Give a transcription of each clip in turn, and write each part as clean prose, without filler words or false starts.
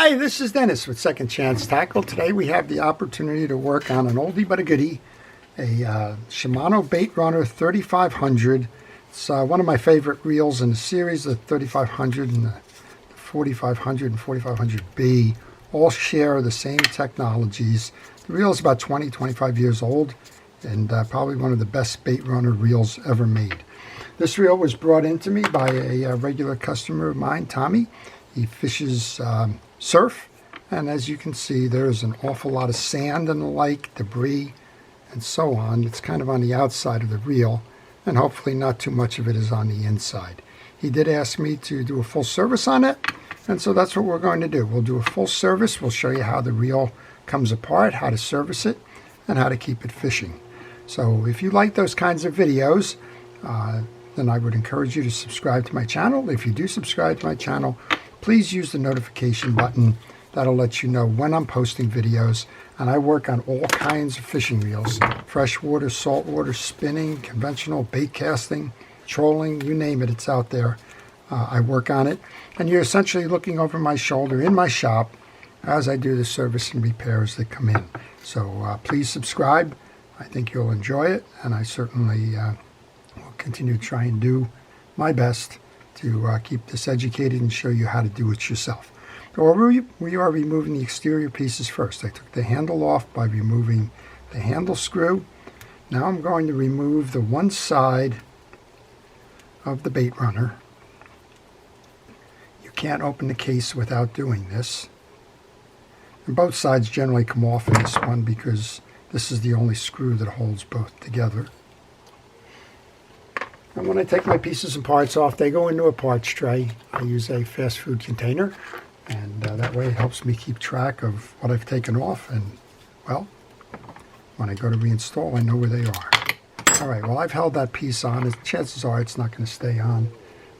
Hi, this is Dennis with Second Chance Tackle. Today we have the opportunity to work on an oldie but a goodie, a Shimano Baitrunner 3500. It's one of my favorite reels in the series. The 3500 and the 4500 and 4500B all share the same technologies. The reel is about 25 years old and probably one of the best Baitrunner reels ever made. This reel was brought into me by a regular customer of mine, Tommy. He fishes surf, and as you can see, there's an awful lot of sand in the lake, debris, and so on. It's kind of on the outside of the reel, and hopefully not too much of it is on the inside. He did ask me to do a full service on it, and so that's what we're going to do. We'll do a full service. We'll show you how the reel comes apart, how to service it, and how to keep it fishing. So if you like those kinds of videos, then I would encourage you to subscribe to my channel. If you do subscribe to my channel, please use the notification button. That'll let you know when I'm posting videos. And I work on all kinds of fishing reels: freshwater, saltwater, spinning, conventional, bait casting, trolling, you name it, it's out there. I work on it. And you're essentially looking over my shoulder in my shop as I do the service and repairs that come in. So please subscribe. I think you'll enjoy it, and I certainly will continue to try and do my best to keep this educated and show you how to do it yourself. So we are removing the exterior pieces first. I took the handle off by removing the handle screw. Now I'm going to remove the one side of the Baitrunner. You can't open the case without doing this. And both sides generally come off in this one because this is the only screw that holds both together. And when I take my pieces and parts off, they go into a parts tray. I use a fast food container, and that way it helps me keep track of what I've taken off. And, well, when I go to reinstall, I know where they are. All right, well, I've held that piece on. Chances are it's not going to stay on.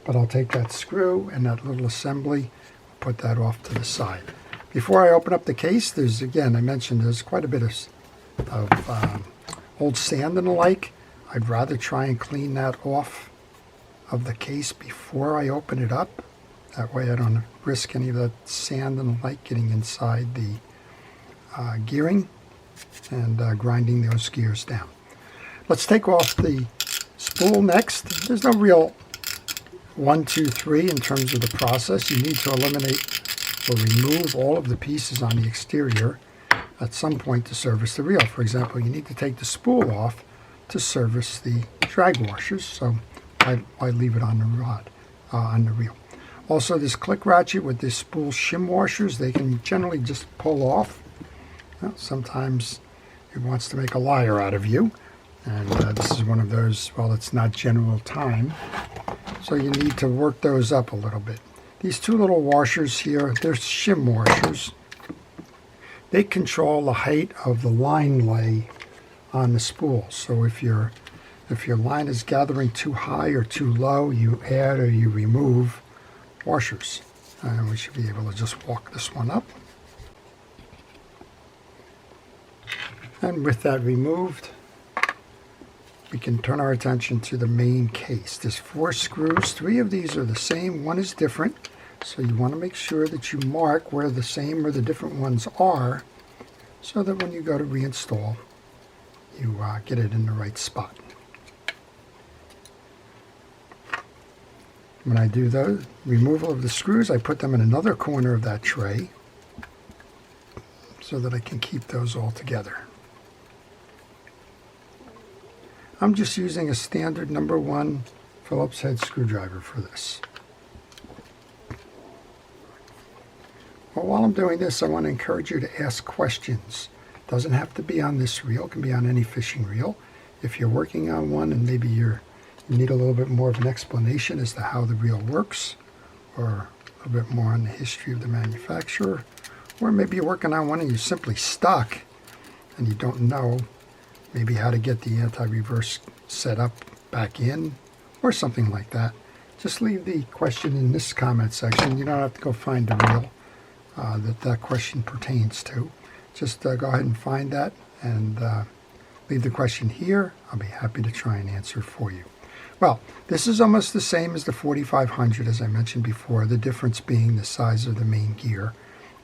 But I'll take that screw and that little assembly, put that off to the side. Before I open up the case, there's, again, I mentioned there's quite a bit of old sand in the lake. I'd rather try and clean that off of the case before I open it up. That way I don't risk any of that sand and the lake getting inside the gearing and grinding those gears down. Let's take off the spool next. There's no real 1, 2, 3 in terms of the process. You need to eliminate or remove all of the pieces on the exterior at some point to service the reel. For example, you need to take the spool off to service the drag washers, so I leave it on the rod, on the reel. Also, this click ratchet with this spool shim washers, they can generally just pull off. Well, sometimes it wants to make a liar out of you, and this is one of those, well, it's not general time, so you need to work those up a little bit. These two little washers here, they're shim washers. They control the height of the line lay on the spool. So if your line is gathering too high or too low, you add or you remove washers. And we should be able to just walk this one up. And with that removed, we can turn our attention to the main case. There's 4 screws. 3 of these are the same, 1 is different. So you want to make sure that you mark where the same or the different ones are, so that when you go to reinstall, you get it in the right spot. When I do the removal of the screws, I put them in another corner of that tray so that I can keep those all together. I'm just using a standard number 1 Phillips head screwdriver for this. Well, while I'm doing this, I want to encourage you to ask questions. It doesn't have to be on this reel, it can be on any fishing reel. If you're working on one and maybe you need a little bit more of an explanation as to how the reel works, or a little bit more on the history of the manufacturer, or maybe you're working on one and you're simply stuck and you don't know maybe how to get the anti-reverse set up back in, or something like that, just leave the question in this comment section. You don't have to go find the reel that question pertains to. Just go ahead and find that and leave the question here. I'll be happy to try and answer for you. Well, this is almost the same as the 4500, as I mentioned before, the difference being the size of the main gear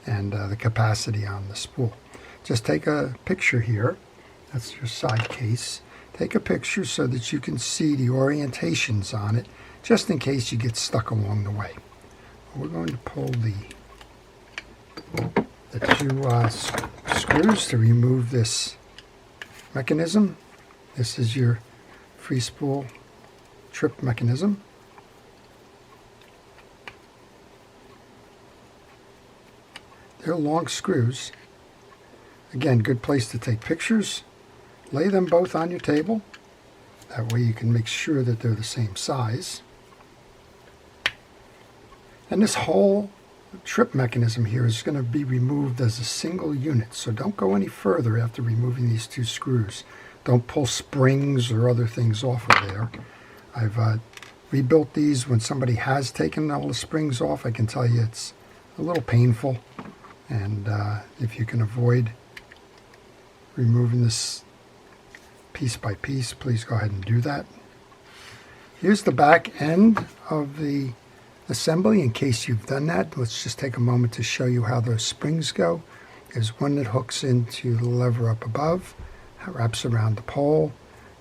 and the capacity on the spool. Just take a picture here. That's your side case. Take a picture so that you can see the orientations on it, just in case you get stuck along the way. We're going to pull the two screws to remove this mechanism. This is your free spool trip mechanism. They're long screws. Again, good place to take pictures. Lay them both on your table. That way you can make sure that they're the same size. And this whole trip mechanism here is going to be removed as a single unit, so don't go any further after removing these two screws. Don't pull springs or other things off of there. I've rebuilt these when somebody has taken all the springs off. I can tell you it's a little painful, and if you can avoid removing this piece by piece, please go ahead and do that. Here's the back end of the assembly in case you've done that. Let's just take a moment to show you how those springs go. There's one that hooks into the lever up above, wraps around the pole.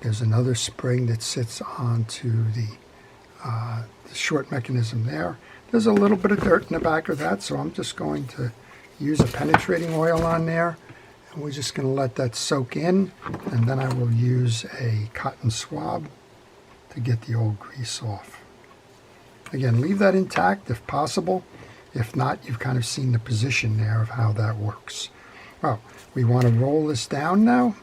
There's another spring that sits onto the short mechanism there. There's a little bit of dirt in the back of that, so I'm just going to use a penetrating oil on there, and we're just going to let that soak in, and then I will use a cotton swab to get the old grease off. Again, leave that intact if possible. If not, you've kind of seen the position there of how that works. Well, we want to roll this down now.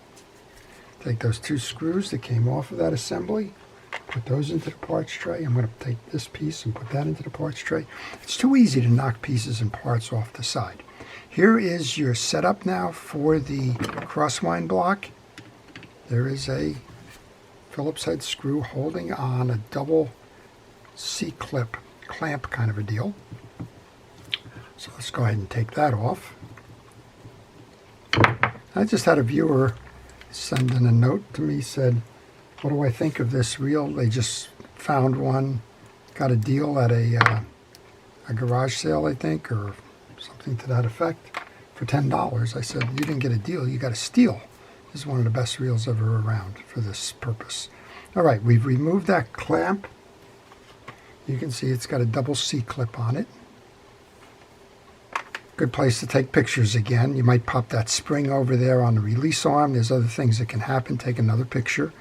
Take those two screws that came off of that assembly, put those into the parts tray. I'm going to take this piece and put that into the parts tray. It's too easy to knock pieces and parts off the side. Here is your setup now for the crosswind block. There is a Phillips head screw holding on a double C-clip clamp kind of a deal. So let's go ahead and take that off. I just had a viewer send in a note to me, said, what do I think of this reel? They just found one, got a deal at a garage sale, I think, or something to that effect, for $10. I said, you didn't get a deal, you got a steal. This is one of the best reels ever around for this purpose. All right, we've removed that clamp. You can see it's got a double C-clip on it. Good place to take pictures again. You might pop that spring over there on the release arm. There's other things that can happen. Take another picture.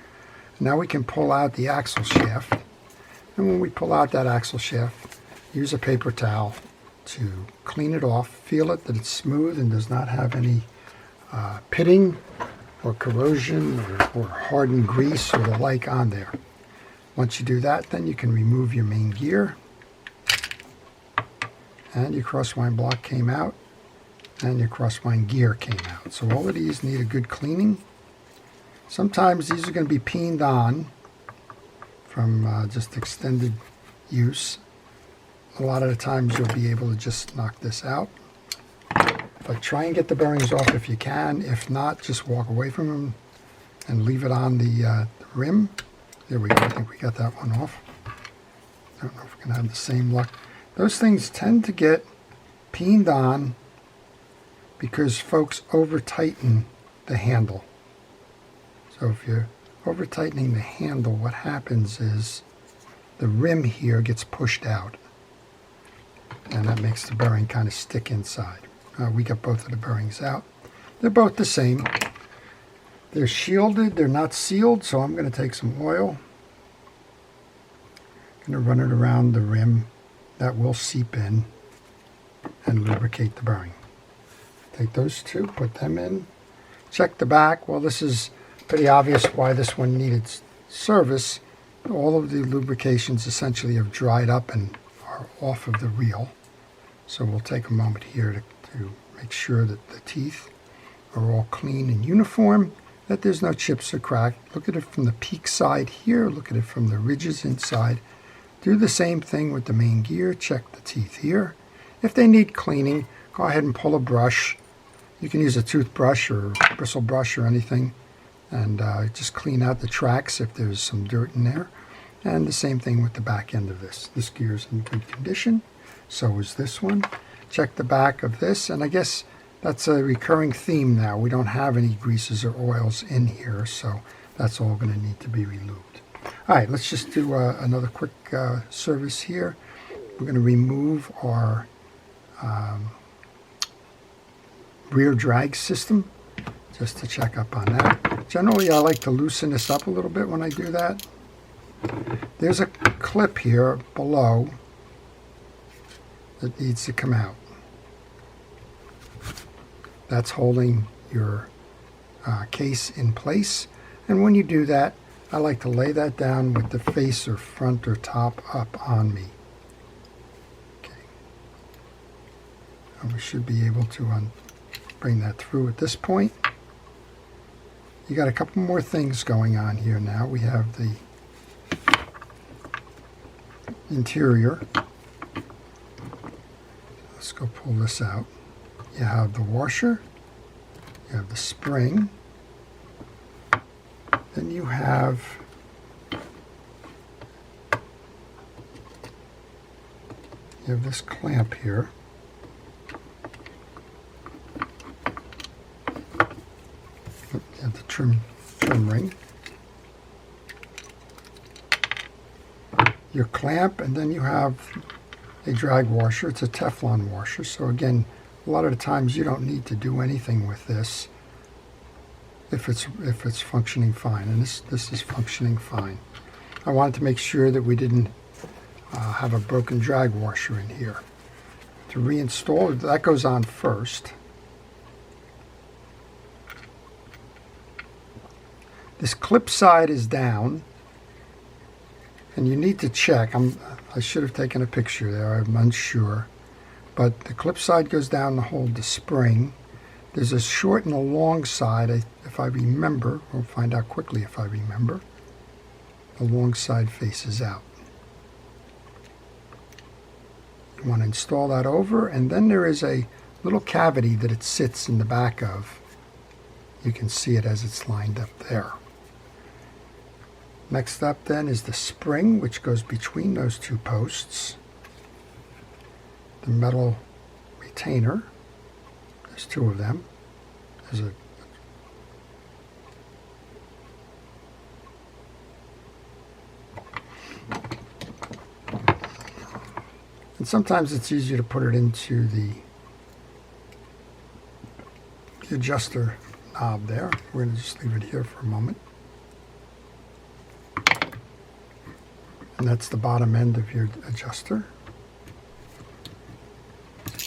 Now we can pull out the axle shaft. And when we pull out that axle shaft, use a paper towel to clean it off. Feel it that it's smooth and does not have any pitting or corrosion or hardened grease or the like on there. Once you do that, then you can remove your main gear. And your crosswind block came out, and your crosswind gear came out. So all of these need a good cleaning. Sometimes these are going to be peened on from just extended use. A lot of the times you'll be able to just knock this out. But try and get the bearings off if you can. If not, just walk away from them and leave it on the rim. There we go. I think we got that one off. I don't know if we're going to have the same luck. Those things tend to get peened on because folks over-tighten the handle. So if you're over-tightening the handle, what happens is the rim here gets pushed out, and that makes the bearing kind of stick inside. We got both of the bearings out. They're both the same. They're shielded, they're not sealed, so I'm going to take some oil. I'm going to run it around the rim. That will seep in and lubricate the bearing. Take those two, put them in. Check the back. Well, this is pretty obvious why this one needed service. All of the lubrications essentially have dried up and are off of the reel. So we'll take a moment here to make sure that the teeth are all clean and uniform, that there's no chips or crack. Look at it from the peak side here. Look at it from the ridges inside. Do the same thing with the main gear. Check the teeth here. If they need cleaning, go ahead and pull a brush. You can use a toothbrush or bristle brush or anything, and just clean out the tracks if there's some dirt in there. And the same thing with the back end of this. This gear is in good condition. So is this one. check the back of this, and I guess that's a recurring theme now. We don't have any greases or oils in here, so that's all going to need to be relubed. All right, let's just do another quick service here. We're going to remove our rear drag system just to check up on that. Generally, I like to loosen this up a little bit when I do that. There's a clip here below that needs to come out. That's holding your case in place. And when you do that, I like to lay that down with the face or front or top up on me. Okay. And we should be able to bring that through at this point. You got a couple more things going on here now. We have the interior. Let's go pull this out. You have the washer, you have the spring, then you have this clamp here. You have the trim ring, your clamp, and then you have a drag washer. It's a Teflon washer, so again, a lot of the times you don't need to do anything with this if it's functioning fine, and this is functioning fine. I wanted to make sure that we didn't have a broken drag washer in here. To reinstall it, that goes on first. This clip side is down, and you need to check. I should have taken a picture there, I'm unsure. But the clip side goes down to hold the spring. There's a short and a long side, if I remember. We'll find out quickly if I remember. The long side faces out. You want to install that over, and then there is a little cavity that it sits in the back of. You can see it as it's lined up there. Next up then is the spring, which goes between those two posts. The metal retainer. There's two of them. There's a and sometimes it's easier to put it into the adjuster knob there. We're going to just leave it here for a moment. And that's the bottom end of your adjuster.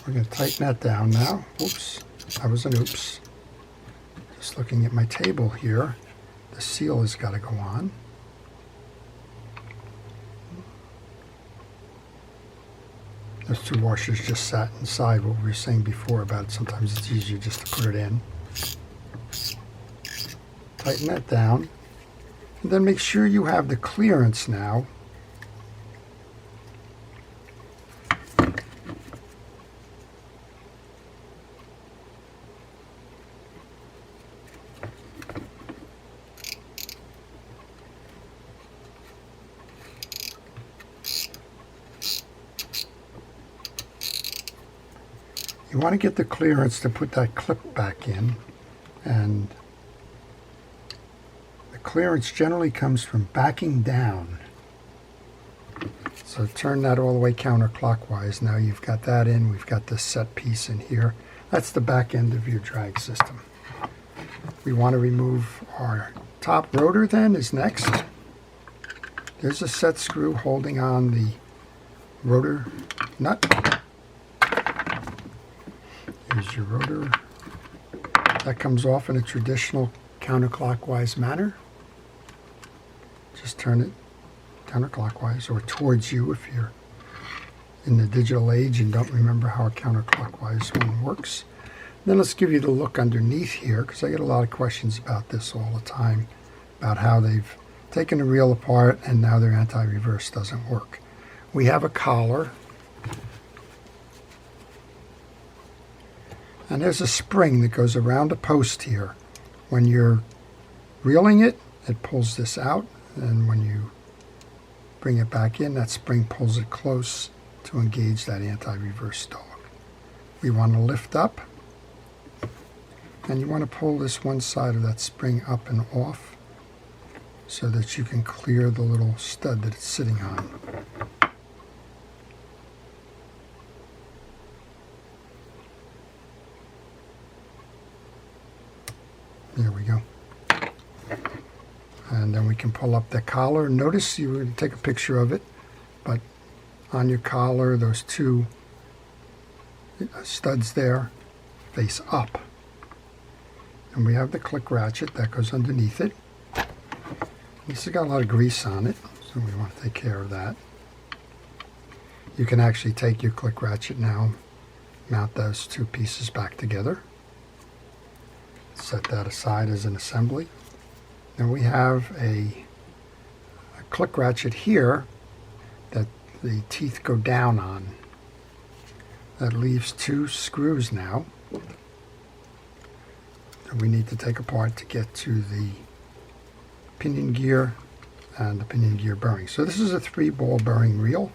We're going to tighten that down now. Oops, that was an oops. Just looking at my table here, the seal has got to go on. Those two washers just sat inside what we were saying before about sometimes it's easier just to put it in. Tighten that down. And then make sure you have the clearance now. You want to get the clearance to put that clip back in, and the clearance generally comes from backing down. So turn that all the way counterclockwise. Now you've got that in, we've got this set piece in here. That's the back end of your drag system. We want to remove our top rotor then is next. There's a set screw holding on the rotor nut. Here's your rotor. That comes off in a traditional counterclockwise manner. Just turn it counterclockwise or towards you if you're in the digital age and don't remember how a counterclockwise one works. Then let's give you the look underneath here, because I get a lot of questions about this all the time, about how they've taken the reel apart and now their anti-reverse doesn't work. We have a collar. And there's a spring that goes around a post here. When you're reeling it, it pulls this out, and when you bring it back in, that spring pulls it close to engage that anti-reverse dog. we want to lift up, and you want to pull this one side of that spring up and off so that you can clear the little stud that it's sitting on. There we go. And then we can pull up the collar. Notice you would take a picture of it, but on your collar, those two studs there face up. And we have the click ratchet that goes underneath it. This has got a lot of grease on it, so we want to take care of that. You can actually take your click ratchet now, mount those two pieces back together. Set that aside as an assembly. Then we have a click ratchet here that the teeth go down on. That leaves two screws now that we need to take apart to get to the pinion gear and the pinion gear bearing. So this is a 3-ball bearing reel.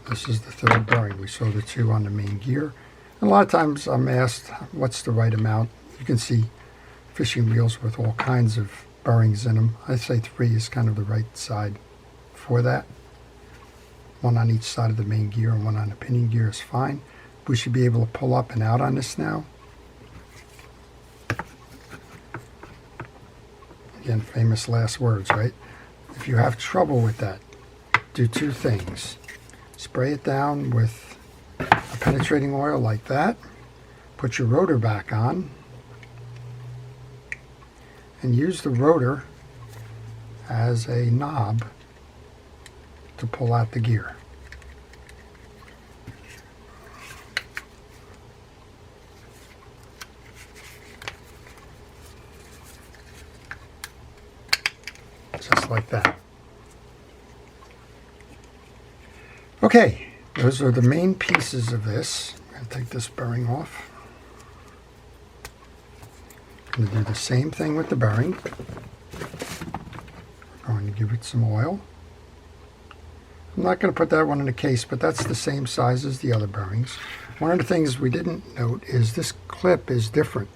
This is the third bearing. We saw the two on the main gear. And a lot of times I'm asked what's the right amount. You can see fishing reels with all kinds of bearings in them. I say 3 is kind of the right side for that. One on each side of the main gear and one on the pinion gear is fine. We should be able to pull up and out on this now. Again, famous last words, right? If you have trouble with that, do two things. Spray it down with a penetrating oil like that. Put your rotor back on. And use the rotor as a knob to pull out the gear. Just like that. Okay, those are the main pieces of this. I'm going to take this bearing off. I'm going to do the same thing with the bearing. I'm going to give it some oil. I'm not going to put that one in a case, but that's the same size as the other bearings. One of the things we didn't note is this clip is different.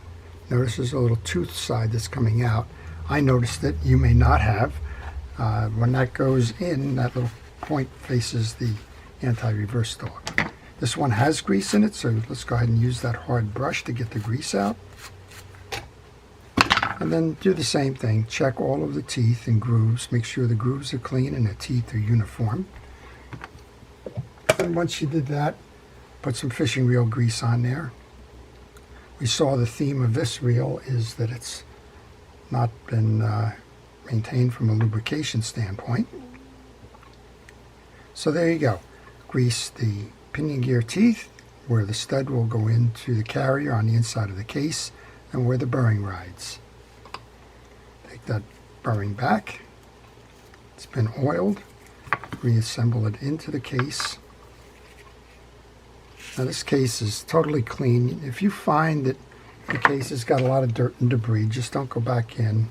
Notice there's a little tooth side that's coming out. I noticed it. You may not have. When that goes in, that little point faces the anti-reverse dog. This one has grease in it, so let's go ahead and use that hard brush to get the grease out. And then do the same thing. Check all of the teeth and grooves. Make sure the grooves are clean and the teeth are uniform. And once you did that, put some fishing reel grease on there. We saw the theme of this reel is that it's not been maintained from a lubrication standpoint. So there you go. Grease the pinion gear teeth where the stud will go into the carrier on the inside of the case and where the bearing rides. Take that bearing back. It's been oiled. Reassemble it into the case. Now this case is totally clean. If you find that the case has got a lot of dirt and debris, just don't go back in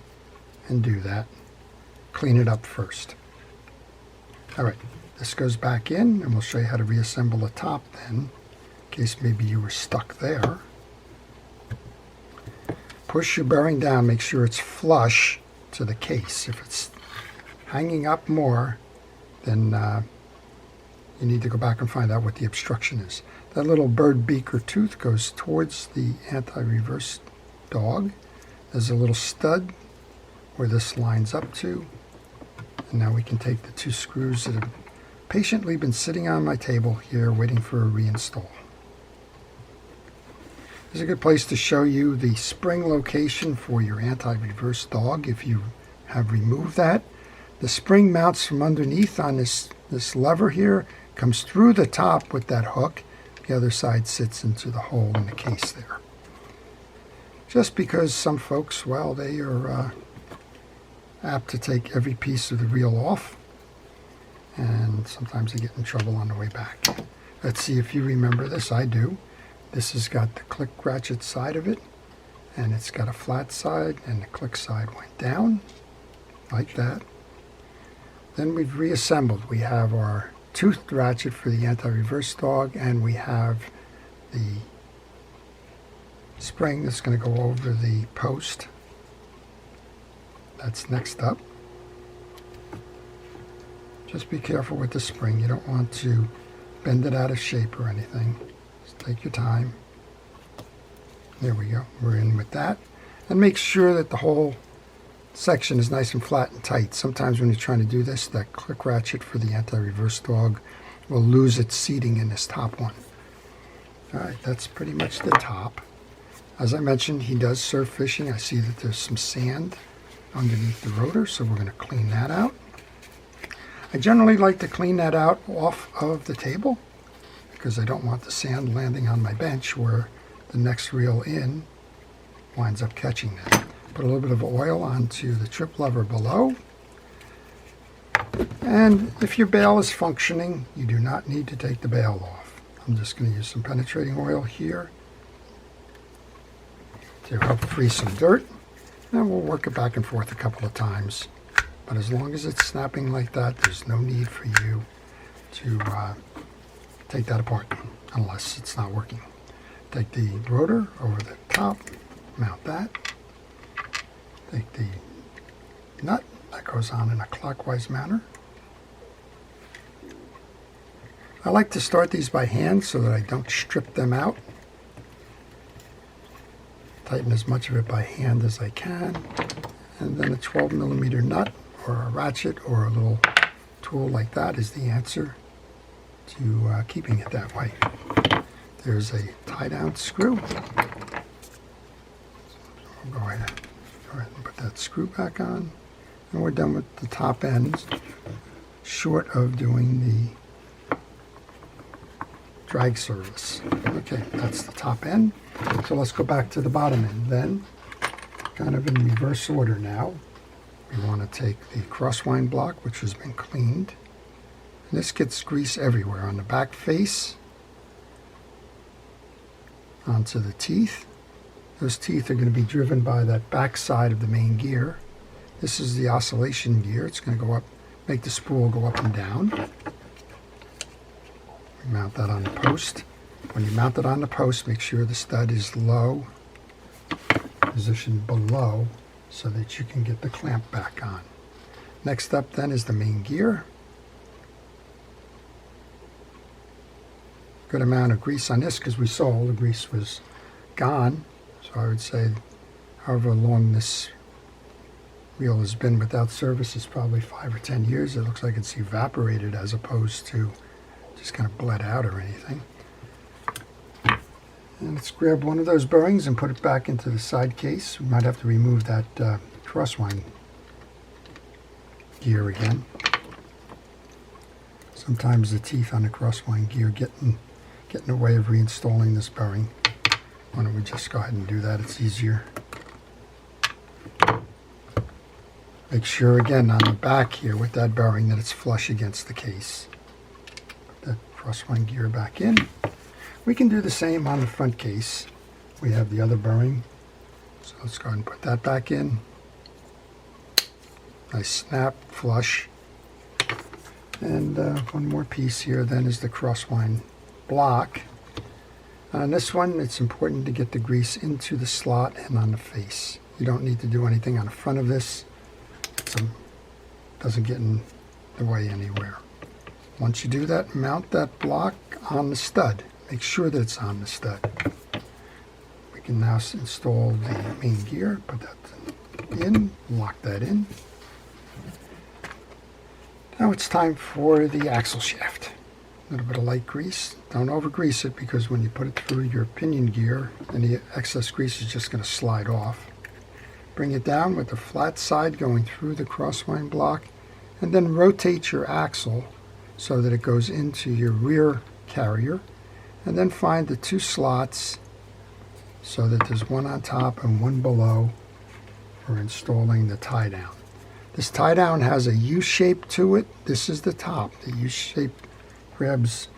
and do that. Clean it up first. Alright, this goes back in and we'll show you how to reassemble the top then, in case maybe you were stuck there. Push your bearing down, make sure it's flush to the case. If it's hanging up more, then you need to go back and find out what the obstruction is. That little bird beak or tooth goes towards the anti-reverse dog. There's a little stud where this lines up to. And now we can take the two screws that have patiently been sitting on my table here waiting for a reinstall. This is a good place to show you the spring location for your anti-reverse dog if you have removed that. The spring mounts from underneath on this lever here, comes through the top with that hook. The other side sits into the hole in the case there. Just because some folks, well, they are apt to take every piece of the reel off, and sometimes they get in trouble on the way back. Let's see if you remember this. I do. This has got the click ratchet side of it, and it's got a flat side, and the click side went down like that. Then we've reassembled. We have our toothed ratchet for the anti-reverse dog, and we have the spring that's going to go over the post. That's next up. Just be careful with the spring. You don't want to bend it out of shape or anything. Just take your time. There we go. We're in with that. And make sure that the whole section is nice and flat and tight. Sometimes when you're trying to do this, that click ratchet for the anti-reverse dog will lose its seating in this top one. Alright, that's pretty much the top. As I mentioned, he does surf fishing. I see that there's some sand underneath the rotor, so we're going to clean that out. I generally like to clean that out off of the table because I don't want the sand landing on my bench where the next reel in winds up catching that. Put a little bit of oil onto the trip lever below. And if your bail is functioning, you do not need to take the bail off. I'm just going to use some penetrating oil here to help free some dirt. And we'll work it back and forth a couple of times. But as long as it's snapping like that, there's no need for you to take that apart unless it's not working. Take the rotor over the top, mount that. Take the nut that goes on in a clockwise manner. I like to start these by hand so that I don't strip them out. Tighten as much of it by hand as I can. And then a 12mm nut or a ratchet or a little tool like that is the answer to keeping it that way. There's a tie-down screw. We'll go ahead and put that screw back on. And we're done with the top end, short of doing the drag service. Okay, that's the top end. So let's go back to the bottom end then. Kind of in reverse order now. We want to take the crosswind block, which has been cleaned. And this gets grease everywhere on the back face, onto the teeth. Those teeth are going to be driven by that back side of the main gear. This is the oscillation gear. It's going to go up, make the spool go up and down. We mount that on the post. When you mount it on the post, make sure the stud is low, positioned below, so that you can get the clamp back on. Next up then is the main gear. Good amount of grease on this because we saw all the grease was gone. So I would say however long this reel has been without service is probably 5 or 10 years. It looks like it's evaporated as opposed to just kind of bled out or anything. And let's grab one of those bearings and put it back into the side case. We might have to remove that crosswind gear again. Sometimes the teeth on the crosswind gear get in the way of reinstalling this bearing. Why don't we just go ahead and do that? It's easier. Make sure again on the back here with that bearing that it's flush against the case. Put that crosswind gear back in. We can do the same on the front case. We have the other bearing. So let's go ahead and put that back in. Nice snap, flush. And one more piece here then is the crosswind block. On this one, it's important to get the grease into the slot and on the face. You don't need to do anything on the front of this. It doesn't get in the way anywhere. Once you do that, mount that block on the stud. Make sure that it's on the stud. We can now install the main gear, put that in, lock that in. Now it's time for the axle shaft. A little bit of light grease. Don't over grease it because when you put it through your pinion gear, any excess grease is just going to slide off. Bring it down with the flat side going through the crosswind block, and then rotate your axle so that it goes into your rear carrier, and then find the two slots so that there's one on top and one below for installing the tie down. This tie down has a U shape to it. This is the top. The U shape grabs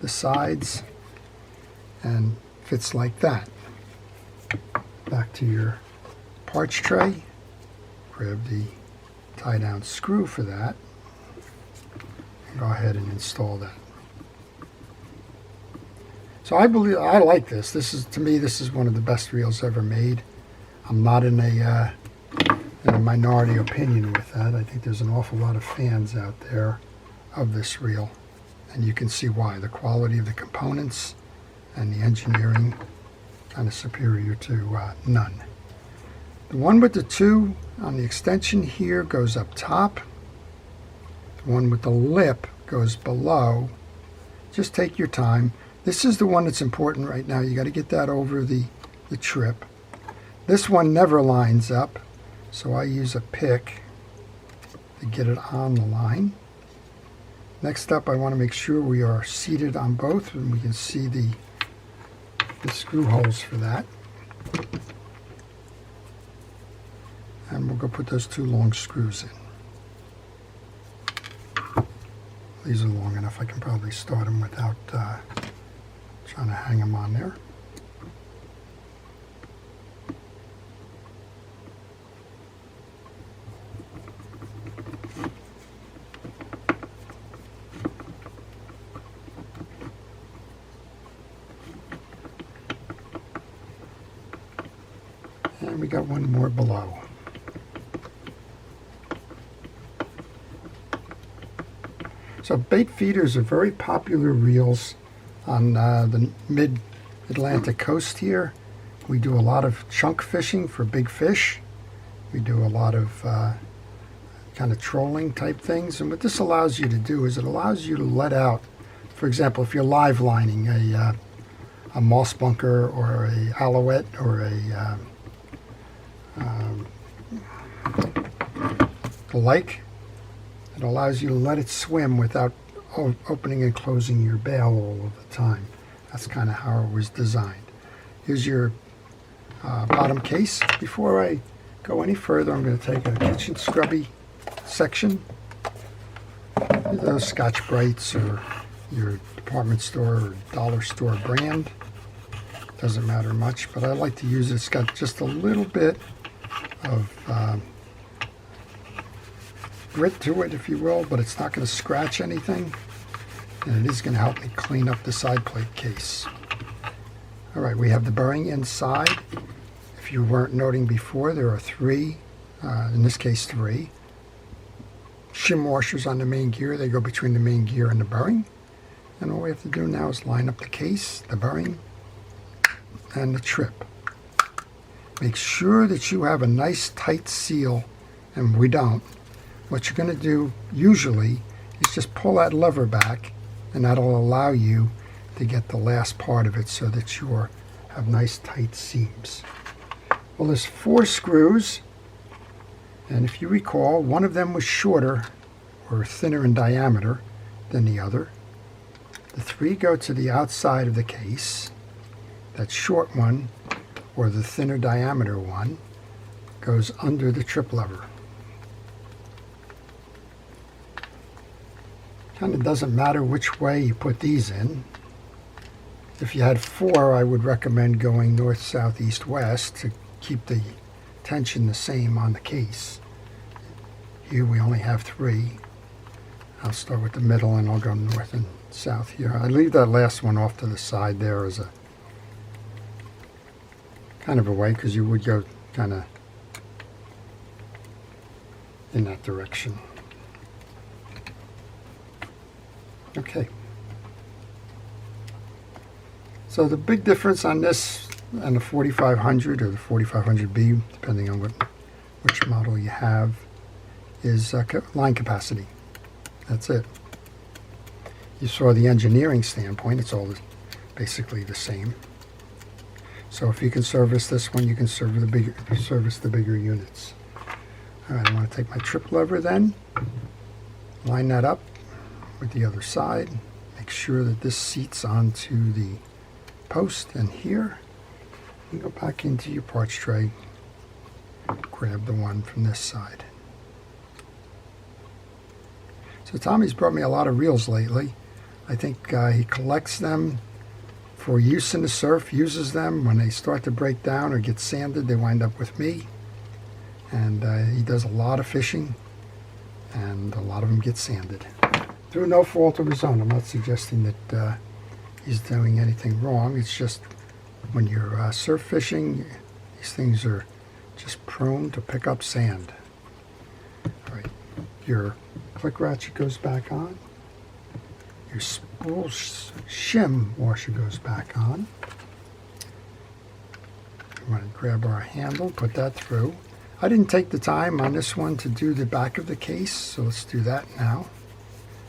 the sides and fits like that. Back to your parts tray. Grab the tie down screw for that Go ahead and install that. So I like this. To me, this is one of the best reels ever made. I'm not in a minority opinion with that. I think there's an awful lot of fans out there of this reel, and you can see why. The quality of the components and the engineering kind of superior to none. The one with the 2 on the extension here goes up top. The one with the lip goes below. Just take your time. This is the one that's important right now. You got to get that over the trip. This one never lines up, so I use a pick to get it on the line. Next up, I want to make sure we are seated on both, and we can see the screw holes for that. And we'll go put those 2 long screws in. These are long enough. I can probably start them without trying to hang them on there. And we got one more below. So bait feeders are very popular reels on the mid-Atlantic coast here. We do a lot of chunk fishing for big fish. We do a lot of kind of trolling type things. And what this allows you to do is it allows you to let out, for example, if you're live lining a moss bunker or a alouette or a lake, it allows you to let it swim without opening and closing your bail all of the time. That's kind of how it was designed. Here's your bottom case. Before I go any further, I'm going to take a kitchen scrubby section. Those Scotch-Brites or your department store or dollar store brand. Doesn't matter much, but I like to use it. It's got just a little bit of grit to it, if you will, but it's not going to scratch anything, and it is going to help me clean up the side plate case. All right, we have the bearing inside. If you weren't noting before, there are 3, in this case 3, shim washers on the main gear. They go between the main gear and the bearing, and all we have to do now is line up the case, the bearing, and the trip. Make sure that you have a nice tight seal, and we don't. What you're going to do usually is just pull that lever back, and that'll allow you to get the last part of it so that you have nice tight seams. Well, there's 4 screws, and if you recall, one of them was shorter or thinner in diameter than the other. The 3 go to the outside of the case. That short one, or the thinner diameter one, goes under the trip lever. Kind of doesn't matter which way you put these in. If you had 4, I would recommend going north, south, east, west to keep the tension the same on the case. Here we only have 3. I'll start with the middle and I'll go north and south here. I leave that last one off to the side there as a kind of a way, because you would go kind of in that direction. Okay. So the big difference on this and the 4500 or the 4500B, depending on which model you have, is line capacity. That's it. You saw the engineering standpoint, it's all basically the same. So if you can service this one, you can service the bigger units. All right, I want to take my trip lever then, line that up with the other side, make sure that this seats onto the post, and here you go back into your parts tray, grab the one from this side. So Tommy's brought me a lot of reels lately. I think he collects them for use in the surf, uses them. When they start to break down or get sanded, they wind up with me. And he does a lot of fishing, and a lot of them get sanded. through no fault of his own. I'm not suggesting that he's doing anything wrong. It's just when you're surf fishing, these things are just prone to pick up sand. All right, your click ratchet goes back on. Your spool shim washer goes back on. We're going to grab our handle, put that through. I didn't take the time on this one to do the back of the case, so let's do that now.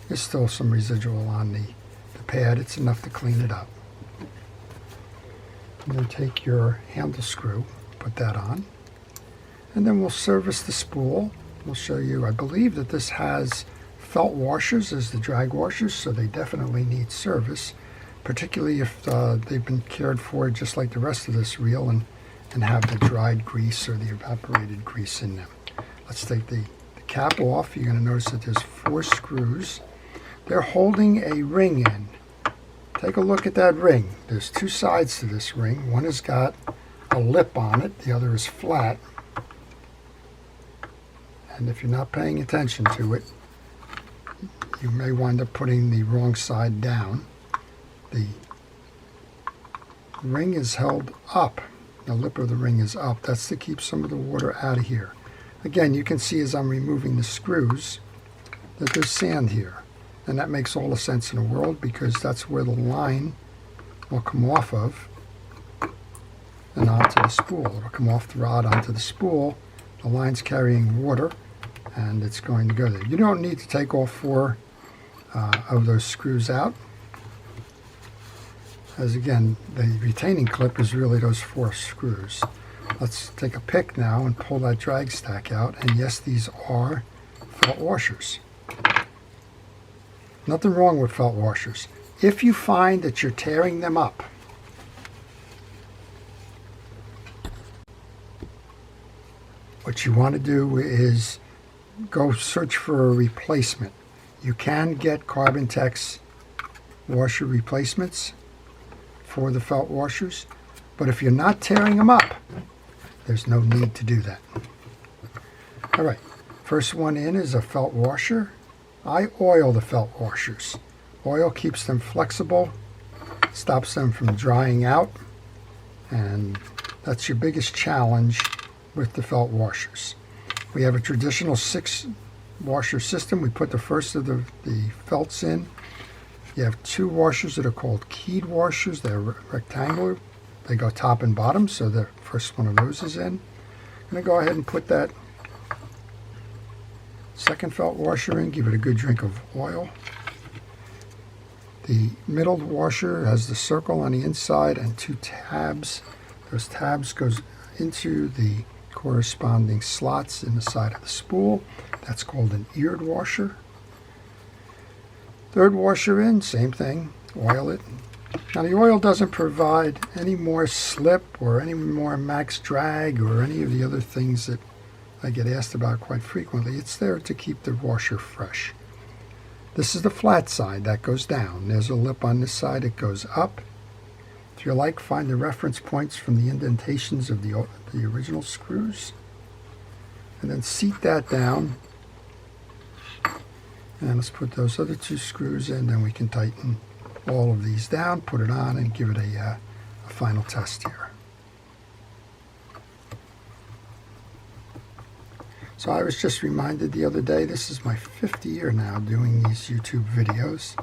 There's still some residual on the pad. It's enough to clean it up. And then take your handle screw, put that on, and then we'll service the spool. We'll show you, I believe that this has felt washers as the drag washers, so they definitely need service, particularly if they've been cared for just like the rest of this reel and have the dried grease or the evaporated grease in them. Let's take the cap off. You're going to notice that there's 4 screws. They're holding a ring in. Take a look at that ring. There's 2 sides to this ring. One has got a lip on it, the other is flat. And if you're not paying attention to it, you may wind up putting the wrong side down. The ring is held up. The lip of the ring is up. That's to keep some of the water out of here. Again, you can see as I'm removing the screws that there's sand here. And that makes all the sense in the world because that's where the line will come off of and onto the spool. It'll come off the rod onto the spool. The line's carrying water and it's going to go there. You don't need to take all 4 of those screws out. As again, the retaining clip is really those 4 screws. Let's take a pick now and pull that drag stack out. And yes, these are felt washers. Nothing wrong with felt washers. If you find that you're tearing them up, what you want to do is go search for a replacement. You can get Carbon Tex washer replacements for the felt washers, but if you're not tearing them up, there's no need to do that. All right, first one in is a felt washer. I oil the felt washers. Oil keeps them flexible, stops them from drying out, and that's your biggest challenge with the felt washers. We have a traditional 6 washer system. We put the first of the felts in. You have 2 washers that are called keyed washers. They're rectangular. They go top and bottom, so the first one of those is in. I'm going to go ahead and put that second felt washer in, give it a good drink of oil. The middle washer has the circle on the inside and 2 tabs. Those tabs goes into the corresponding slots in the side of the spool. That's called an eared washer. Third washer in, same thing, oil it. Now the oil doesn't provide any more slip or any more max drag or any of the other things that I get asked about quite frequently. It's there to keep the washer fresh. This is the flat side that goes down. There's a lip on this side, it goes up. If you like, find the reference points from the indentations of the original screws. And then seat that down. And let's put those other 2 screws in, then we can tighten all of these down, put it on, and give it a final test here. So I was just reminded the other day, this is my 5th year now doing these YouTube videos.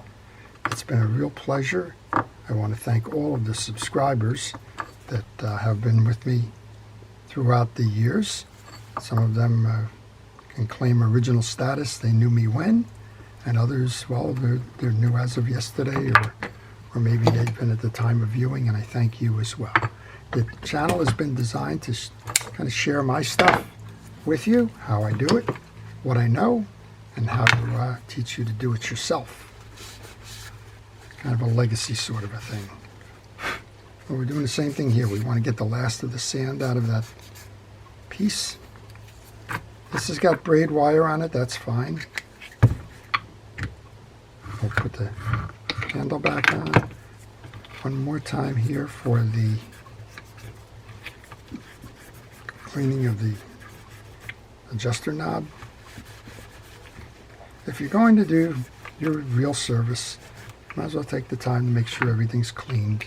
It's been a real pleasure. I want to thank all of the subscribers that have been with me throughout the years. Some of them can claim original status. They knew me when. And others, well, they're new as of yesterday, or maybe they've been at the time of viewing, and I thank you as well. The channel has been designed to kind of share my stuff with you, how I do it, what I know, and how to teach you to do it yourself. Kind of a legacy sort of a thing. Well, we're doing the same thing here. We want to get the last of the sand out of that piece. This has got braid wire on it, that's fine. We'll put the handle back on one more time here for the cleaning of the adjuster knob. If you're going to do your reel service. Might as well take the time to make sure everything's cleaned.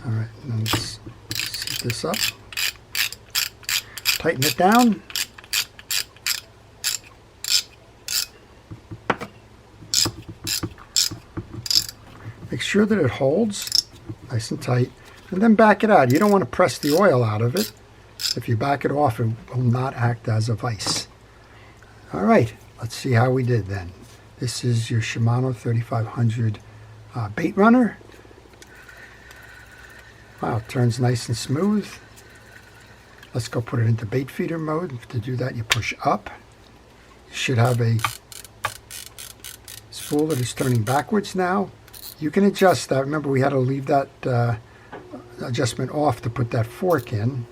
All right, and then let's set this up. Tighten it down. Make sure that it holds nice and tight, and then back it out. You don't want to press the oil out of it. If you back it off, it will not act as a vise. All right, let's see how we did then. This is your Shimano 3500 Baitrunner. Wow, it turns nice and smooth. Let's go put it into bait feeder mode. To do that, you push up. You should have a spool that is turning backwards now. You can adjust that. Remember, we had to leave that adjustment off to put that fork in.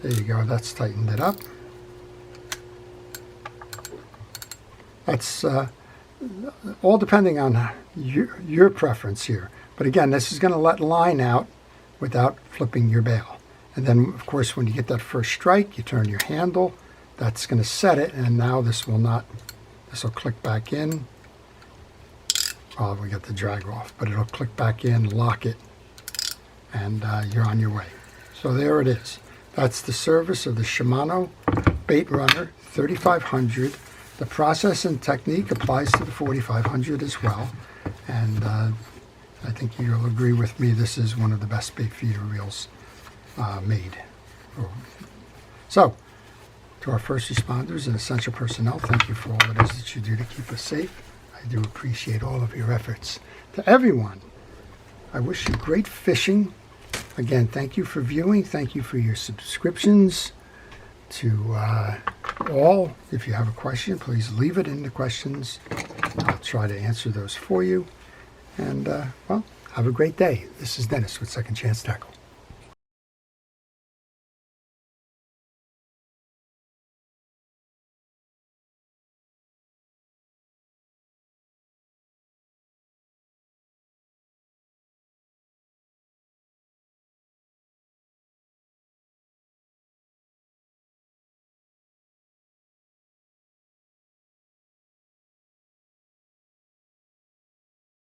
There you go, that's tightened it up. That's all depending on your preference here. But again, this is going to let line out without flipping your bail. And then, of course, when you get that first strike, you turn your handle. That's going to set it, and now this will click back in. Oh, we got the drag off, but it'll click back in, lock it, and you're on your way. So there it is. That's the service of the Shimano Baitrunner 3500. The process and technique applies to the 4500 as well. And I think you'll agree with me, this is one of the best bait feeder reels made. So, to our first responders and essential personnel, thank you for all it is that you do to keep us safe. I do appreciate all of your efforts. To everyone, I wish you great fishing. Again, thank you for viewing. Thank you for your subscriptions. To all, if you have a question, please leave it in the questions. I'll try to answer those for you. And, well, have a great day. This is Dennis with Second Chance Tackle.